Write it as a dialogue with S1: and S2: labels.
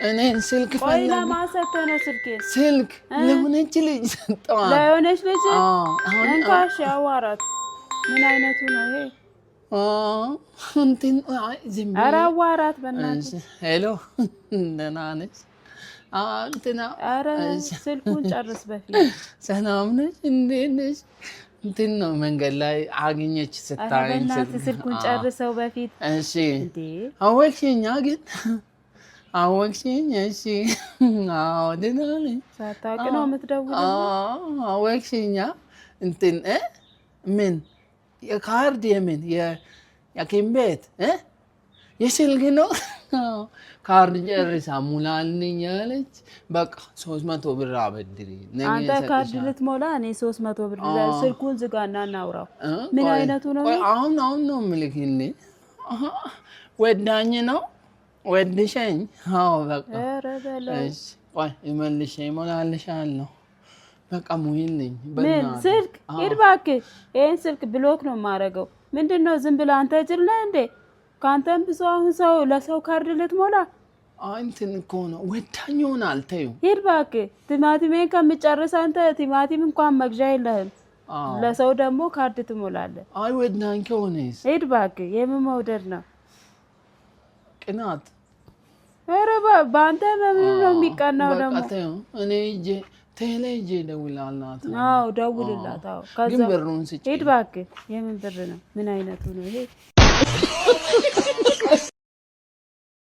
S1: እኔ ስልክ
S2: ቆይና ማሰተህ ነው
S1: ስልክ ለሆነች ልጅ ሰጠዋ
S2: ለሆነች ልጅ እንካሽ አዋራት ምን አይነቱ ነው ይሄ
S1: እንትን ዝም
S2: ኧረ አዋራት በእናትህ
S1: ሄሎ ደህና ነሽ እንትና
S2: ኧረ ስልኩን ጨርስ በፊት
S1: ሰላም ነሽ እንዴት ነሽ እንትን ነው መንገድ ላይ አገኘች ስታየኝ
S2: ስልኩን ጨርሰው በፊት
S1: እሺ አወቅሽኝ ግን አወቅሽኝ እሺ አዎ ደህና ነኝ
S2: ሳታውቂ ነው የምትደውለው
S1: አወቅሽኝ እንትን ምን የካርድ የምን የሐኪም ቤት የስልክ ነው ካርድ ጨርሳ ሙላልኝ አለች በቃ 300 ብር አበድሪ
S2: አንተ ካርድ ልትሞላ እኔ 300 ብር ስልኩን ዝጋና እናውራው ምን አይነቱ ነው
S1: አሁን ነው የምልክልኝ ወዳኝ ነው ወድሸኝ አዎ በቃ እሺ ቆይ እመልሼ እሞላልሻለሁ በቃ ሙይልኝ
S2: ምን ስልክ ሂድ እባክህ ይሄን ስልክ ብሎክ ነው የማደርገው ምንድነው ዝም ብለህ አንተ ጅል ነህ እንዴ ካንተም ብዙ አሁን ሰው ለሰው ካርድ ልትሞላ
S1: እንትን እኮ ነው ወዳኝ ሆናል ተይው
S2: ሂድ እባክህ ቲማቲሜን ከምጨርስ አንተ ቲማቲም እንኳን መግዣ የለህም ለሰው ደግሞ ካርድ ትሞላለህ
S1: አይ ወዳኝ ከሆነስ
S2: ሂድ እባክህ የምን መውደድ ነው
S1: ቅናት
S2: ኧረ በአንተ በምን ነው የሚቀናው ደግሞ
S1: እኔ ቴሌጄ ደውላላት
S2: አዎ ደውልላት አዎ
S1: ግን ብሩን ስጪ
S2: ሂድ እባክህ የምን ብር ነው ምን አይነቱ ነው ይሄ